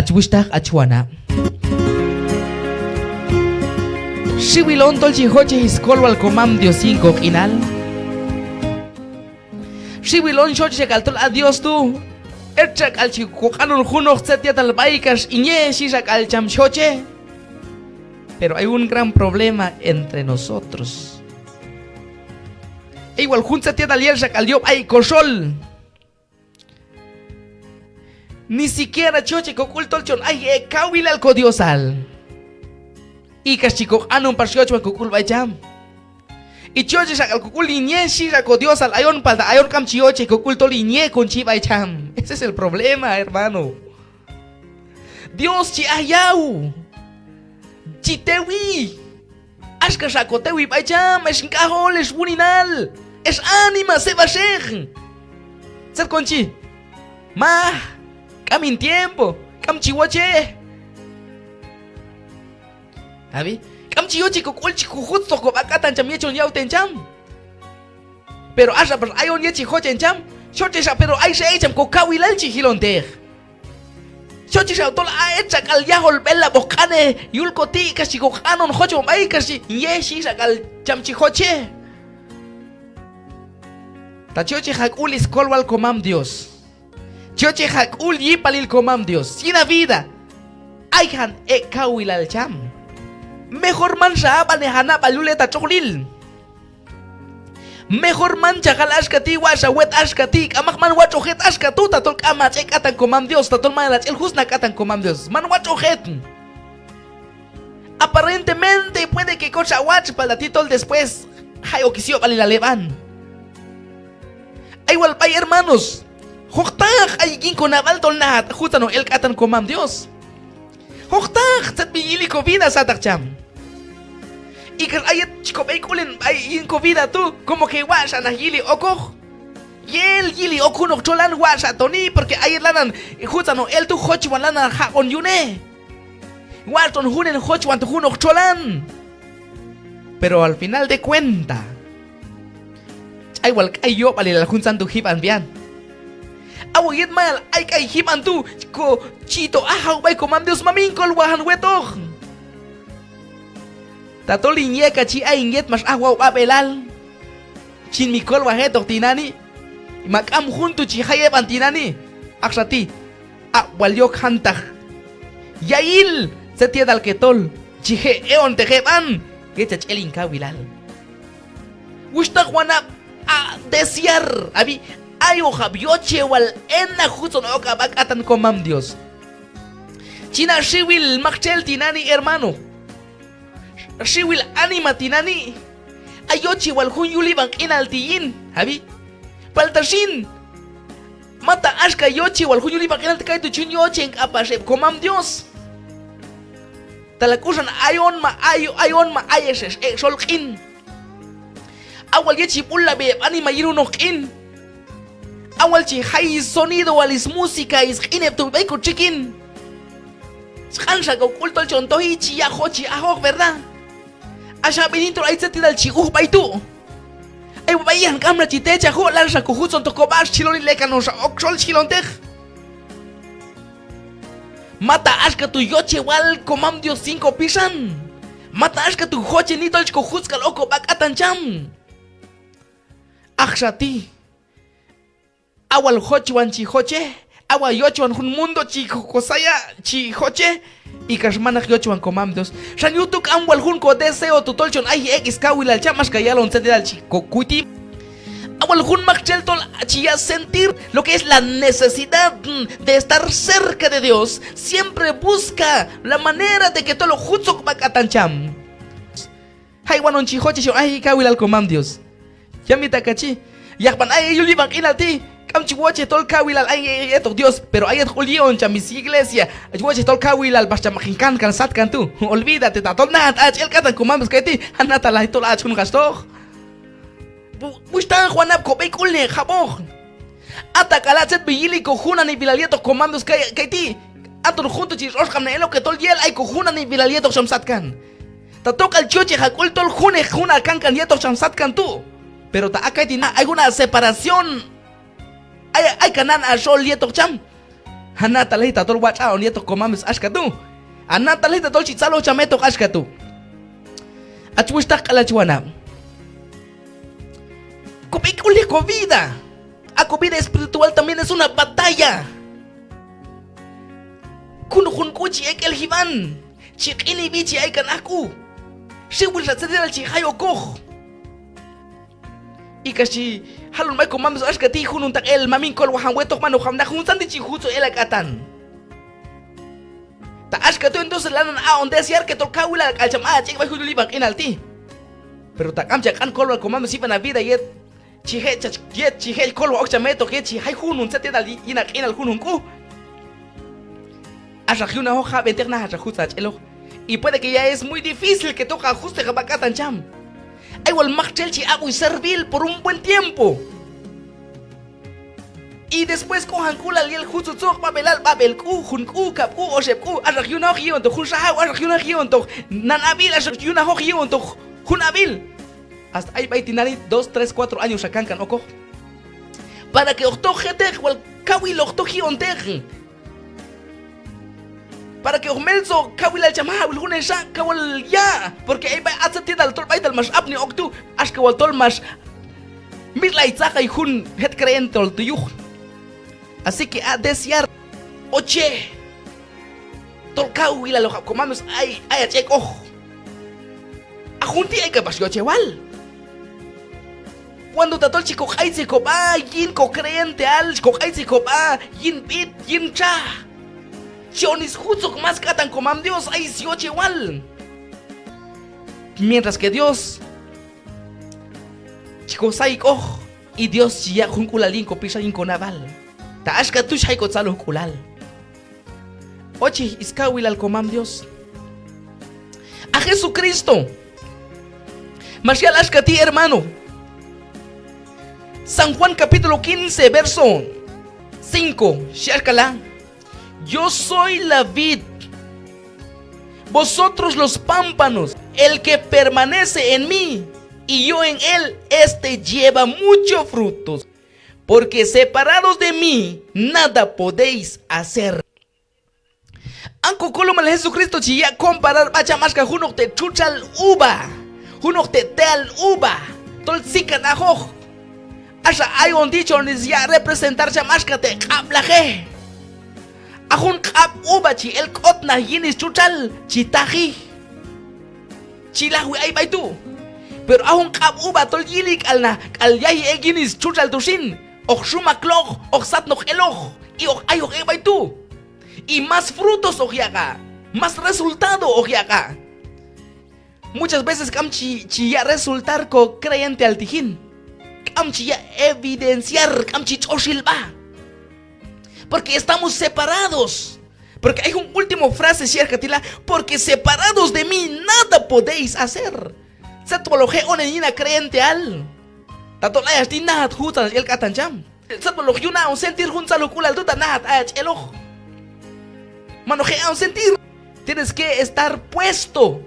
Achwishtaq achwana. Shiwilon tolchihoche iskolwal comam diosinco inal. Shiwilon shoche kaltol adiós tú. Erchak al chicocanon junoch zetiat al baikas iñe shishak al chamchoche. Pero hay un gran problema entre nosotros. Igual junta tiada liershak al diop ay koshol. Ni siquiera choche coculto chon ay kawil al codiosal. Y cachico anon parsiocho cocul bayam. Y choche shak al cocul iñe shira codiosal ayon palda ayon camchioche coculto liñe con chi bayam. Ese es el problema, hermano. Dios chi ayau. Chitewi. Ashka shakotewi bayam es encajol es buninal. Es ánima se va a ser. Ser conchi. Ma. Cam en tiempo, cam chihuache. ¿Sabi? Cam chihuache con chico justo con acatan chamiecho yau tencham. Pero asha pero hay un yechi hoche encham. Shoche sha pero hay se echam con kawilal chihilonte. Shoche sha tol a echa kal yahol bella bocane yulko ti kashiko anon hocho mai kashi yeshi sha kal cham chihoche. Tachoche hak ulis kolwal komam Dios. Choche hakul yipalil comam Dios. Sina vida. Ayhan e kawil al cham. Mejor man shaabane hanap aluleta choklil. Mejor man chakal ashkati washa wet ashkati. Amak man wachohet ashkatu tatol kama chek atan comam Dios. Tatol manach el husna katan comam Dios. Man wachohet. Aparentemente puede que cocha watch palatitol después. Hayo kisio valila levan. Igual pay hermanos. Hochtag ay ginko naval tolnat jutano el katan comam Dios. Hochtag tat biiliko vida satakcham. Y que ayat chico beikulen ay ginko vida tú como que washa na yili okoh. Yel yili okunok cholan washa toni porque ayat lanan jutano el tu hochwan lanan hakon yune. Walton hunen hochwan tu hunok cholan. Pero al final de cuenta ay wal ayo balil junsan tu hiban bian. Awit mal ay kay himan tu ko chito ahaw bay comam Dios mamingkol wahan wetoh. Tatoli nyeka chi ay nyet mas ahaw abelal. Chin mikol wahetok tinani. Makam junto chi hayeban tinani. Aksati walyok hantah. Yail setia dal ketol. Chihe eon tejeban. Getach elin kawilal. Wustak wana desear abi ayo habioche wal enna justo no kabakatan comam Dios. China shiwil machel tinani hermano. Shiwil anima tinani. Ayochi wal hun yuliban inaltiyin. Habi. Paltashin. Mata ashka yochi wal hun yuliban inaltikay tu chin yochi en apashep comam Dios. Talakusan ayon ma ayeshes solkin. Awal yechi pulla be anima yirunokin. Awal chi hay sonido walis música is inep tu beiko chikin. Shansa go culto el chontohi chi ya hochi ahog, ¿verdad? Asha benintro ay setida el chi baitu. Ay bayan kamra chi techa ho lansa ko hutson to kobash chiloni lekanos oksol chilontej. Mata ashka tu yoche wal comam Dios 5 pisan. Mata ashka tu hoche ni tolch ko hutzkal oko bakatan cham. Akshati. Awal hochwan chihoche, awa yochwan un mundo chihosaya chihoche, y kashmanach yochwan comam Dios. Shanyutuk amwal junko deseo tutolchon ay x kawil al chamas kayalon sendel al chicocuiti. Awal jun macheltol chia sentir lo que es la necesidad de estar cerca de Dios. Siempre busca la manera de que todo lo justo bakatancham. Haywanon chihoche shon ay kawil al comam Dios. Yamita kachi, yakban ay yuliban inalti. Kamchihuache tol kawilal ay eto Dios, pero ayat julion chamis iglesia. Ayuache tol kawilal basta makinkan kan sat kan tu. Olvídate tatol nat ach el katan kumam skati anata la tol ach kun gasto. Bustan Juanap ko bekulne jaboj. Ata kalachet biyili ko juna ni bilalieto comandos kaiti. Aton junto chis roshkam ne lo que tol yel ay ko juna ni bilalieto shamsat kan. Tatoka el choche hakul tol juna kan yeto shamsat kan tu. Pero ta akaiti na hay una separación. Ay kanan a sol lieto cham. Anata lehita tol wacha onieto komames ashkatu. Anata lehita tol chitzalo chameto ashkatu. Achuishtak alachuana. Copicule vida. A vida espiritual también es una batalla. Kun kuchi ek el hiban. Chikini bichi ay kanaku. Shiwil ratzedel al chihayo koch. Y casi halun mai komamos ashkati hunun tak el mamin kol wahan wetok mano hamna hun sandi chihuzo el akatan. Ta ashkatu entonces lanan a onde siar que tolkawila al chama chik bai hulu libak inalti. Pero ta kamcha kan kol komamos iban a vida yet chihe kol wa okchameto que chihai hunun sete dal inak inal hunun ku. Ashaki una hoja venterna ashajuzach elo. Y puede que ya es muy difícil que toca ajuste jabakatan cham. Igual Machelchi hago y servil por un buen tiempo. Y después cojan kula liel jutsutzok babelal babel ku hun ku kap ku oshep ku arragyuna gion to hunshah arragyuna gion to nanabil arragyuna gion to hunabil. Hasta ahí baitinari 2, 3, 4 años acancan oko. Para que octo jetej wal kawi octo gion tej. Para que Omelzo kawil al chama wilhune sha kawal ya porque ay ba atsatin al tol baital mas abni oktu ash kawal tol mas mirla itzaka y hun het creyente ol tuyuj. Así que a desear oche tol kawil al comamos ay achek oh a junti ay que pasó chewal cuando tatol chico ay se coba yin co creyente al co ay se coba yin bit yin cha. Chonis justo más catan comam Dios ay sioche igual. Mientras que Dios chicos ay oh y Dios ya junculalin copisa inconaval. Ta ashka tu shay kotzalo kulal. Ochi iskawil al comam Dios. A Jesucristo. Marcial ashka ti hermano. San Juan capítulo 15 verso 5. Sharkala. Yo soy la vid, vosotros los pámpanos. El que permanece en mí y yo en él, este lleva muchos frutos, porque separados de mí nada podéis hacer. Anco coloma Jesucristo chilla comparar bacha masca junok te chuchal uva, junok te teal uva, tol sikan ajoj. Asha hay un dicho ni ya representar chamasca te kablaje. Ahun kap ubachi el kotna yinis chuchal chitaji chilahui ay baitu pero ahun kap uba tol yilik alna al yahi eginis chuchal tushin och shuma kloj och satnoch eloj y och ay och baitu y más frutos ojiaga más resultado ojiaga. Muchas veces kamchi ya resultar co creyente al tijín kamchi ya evidenciar kamchi choshilba. Porque estamos separados. Porque hay un último frase, Sierkatila. Porque separados de mí nada podéis hacer. Satmologe onenina creyente al. Tatolayas di nahat hutan el katanjam. Satmologe una un sentir junzalo kulal tuta nahat ach eloj. Manoje a un sentir. Tienes que estar puesto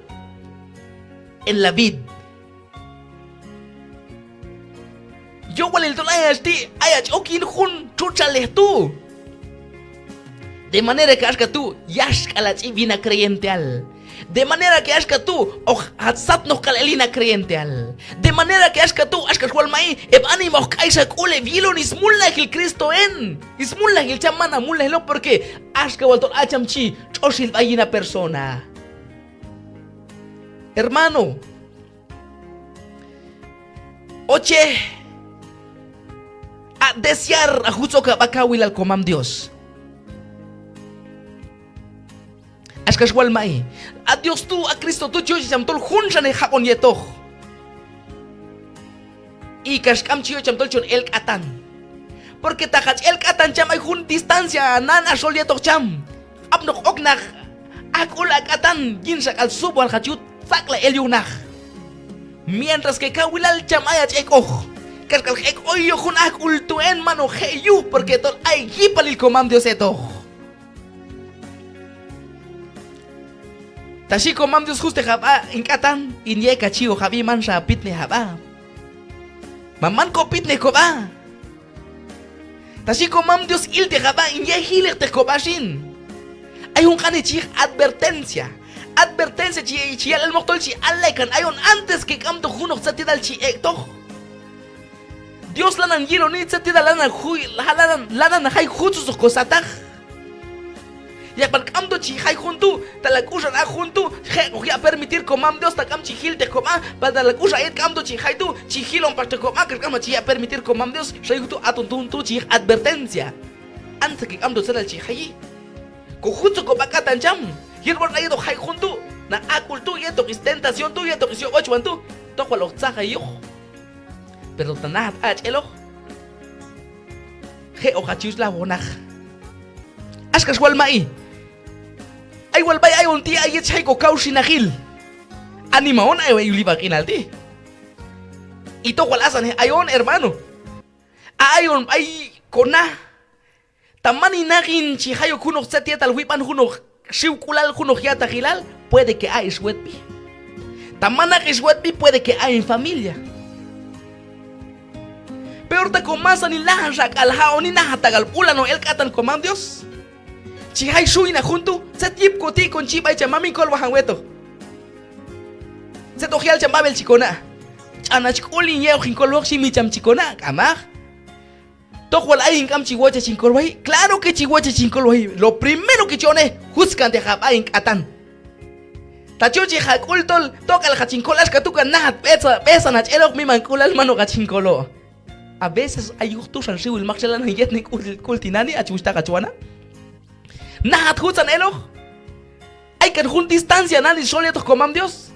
en la vid. Yo walil tolayas di ayach okin hun chuchale tú. De manera que ashka tú yashka la chivina creyente al. De manera que ashka tú hatzat nos kalelina creyente al. De manera que ashka tú ashka jualmai eb animo kaisa kule vilon ismulla el Cristo en. Ismulla el chamana mulla lo porque ashka walton achamchi choshil bayina persona. Hermano. Oche a desear a justo kabakawil al comam Dios. Ashkashwal mai. A Dios tú, a Cristo tú, yo chamtol hunshan el japon yetoh. Y kashkam chiyo chamtol chon el katan. Porque tajach el katan cham ay hun distancia nan ashol yetoh cham. Abnok oknach akula katan ginsak al subo al hachut fakla el yunach. Mientras que kawilal cham ayach ekoh. Kashkal ek oyo hun akul tuen mano heyu porque tol ay hipalil comam Dios etoh. Tashi comam Dios juste jaba inkatan inye kachio jabi mansa pitne jaba. Maman ko pitne ko ba. Tashi comam Dios il te jaba in ye hiler te kobashin. Hay un canichig advertencia. Advertencia chi al moctol chi alekan hay un antes que camto juno sati dal chi ekto. Dios lanan yiro ni sati dal lanan hay jutsu kosataj. Ya para camdo chi hay junto, te la cusa la junto, voy a permitir comam Dios ta cam chihil te coma, para la cusa et camdo chi hay tu, chihilon para te coma, que cam chi a permitir comam Dios, soy tu atun tu chi advertencia. Antes que camdo ser el chi hay. Conjunto con bacatan cham, y el borde ido hay junto, na acultu y esto que tentación tu y esto que si ocho tu, toco los zaga yo. Pero tanat ach elo. He ojachus la bonaj. Askas wal mai. Ay wal bay ay un tía ay echay ko kausinagil. Animaon ay way uliba kinalti. Ito wal asan ayon hermano. Ayon ay kona. Tamani nagin chi hayo kuno setia tal wipan kuno shiukulal kuno hiata hilal puede que hay sweatbi. Tamana que sweatbi puede que hay en familia. Peor te comasa ni lanjak al hao ni nahatagal ulano el katan comam Dios. Si hay suina junto, se tip koti con chipa y chamami kol wahanweto. Se togial chamabel chicona. Anachkuli yeo jinkolo si mi cham chicona, amag. Tojual ayin kam chihuache chinkolwahi. Claro que chihuache chinkolwahi. Lo primero que chone, juzgan de jabayin katan. Tachuchi jakultol, toca el hachincolas katuka nahat pesa nachelok mi mankulas mano gachinkolo. A veces hay justos al siu el maxelan y yetnik kultinani a chusta gachuana. Nahat jutsan elo. Hay que jun distancia nani solitos comam Dios.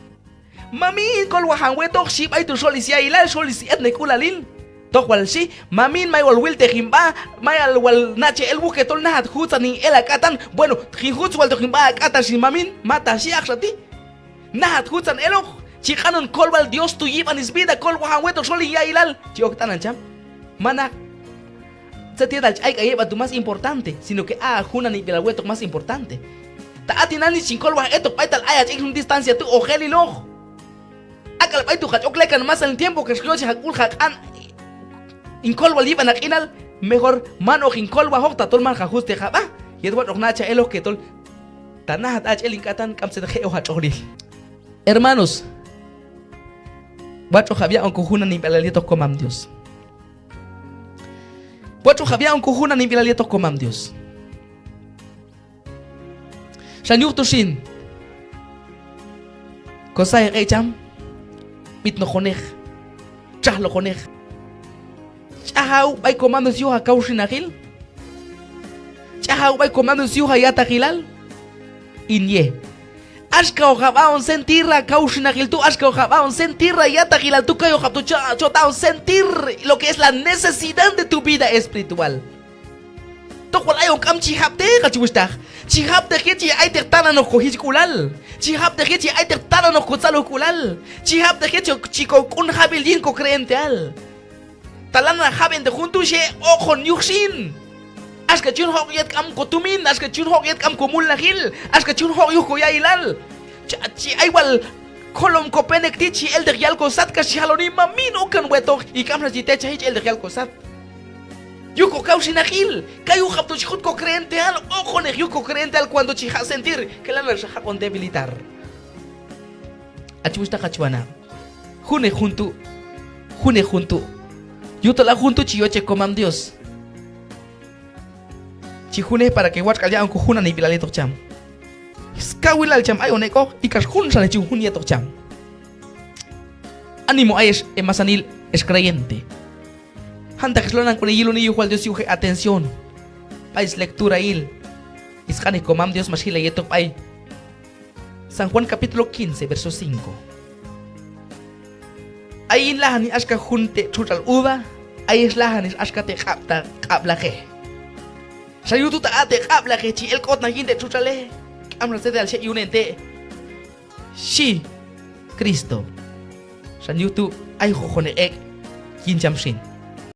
Mami kol wahanweto ship ay tu solisia ilal solisi etne kulalil. Tokwal si mamin may wal wil te himba may al wal nache el buque tol nahat jutsan ni el akatan. Bueno, hijuts wal to himba akatan si mamin mata si aksati. Nahat jutsan elo. Chikanon kol wal Dios tu yiban is vida kol wahanweto solia ilal. Chioktanan cham. Mana se tiene hay que llevar tu más importante, sino que juna ni el hueto más importante. Ta atinani chinkolwa esto paital ayach en distancia tu ojeli lo. Akal paitu hachoklekan más en el tiempo que escroche hakul hakan. Inkolwa liban akinal mejor mano inkolwa hokta tol man hajuste jaba. Y edward ognacha elo que tol tanahat ach elinkatan kamse de geo hachoril. Hermanos, Bacho Javier aunque juna ni belalietos comam Dios. Cuatro Javier un cojuna ni vilalietos comam Dios. Shanyuk tushin. Kosai recham. Mit no joneg. Chah lo joneg. Chahau bay comando si uha kaushinagil. Chahau bay comando si uha yatagilal. Inye. Ashka ojabaon sentirra kaushinagil tu ashka ojabaon sentirra yatagilal tu kayo japtu chotaon sentir lo que es la necesidad de tu vida espiritual. Tokwal ayon kam chihapte kachusta. Chihapte kechi ay tertana no kohiskulal. Chihapte kechi ay tertana no kotsalo kulal. Chihapte kechi chico kun habilin ko creenteal. Talana haben de juntu she ojon yuxin. Ashka chun hok yet kam kotumin, ashka chun hok yet kam komul nahil, ashka chun hok yuko ya ilal. Chi aywal kolom kopenek tichi el de real kosat ka shaloni mamin ukan weto y kamra jitecha hich el de real kosat. Yuko kausinahil, kayu hapto chihut ko creente al, ojo ne yuko creente al cuando chiha sentir que la narja con debilitar. Achusta kachuana. June juntu. Yuto la juntu chioche comam Dios. Chijune para que watch kalya ko juna ni bilaleto cham. Skawil al cham ayo neko y kashun sale chijun yeto cham. Ánimo es emasanil es creyente. Hanta keslonan con el ni igual Dios yuje atención. Pais lectura il. Iskane comam Dios mashile yeto pay. San Juan capítulo 15 verso 5. Ahí lahani ashka junte chutal uva, ahí es lahani ashka te kapta kaplaje. Sayutu ta ate kaplaje chi el kot na hinte chutale. Amra se de al yunente. Shi Cristo. Sayutu ay jojone ek kinjamshin.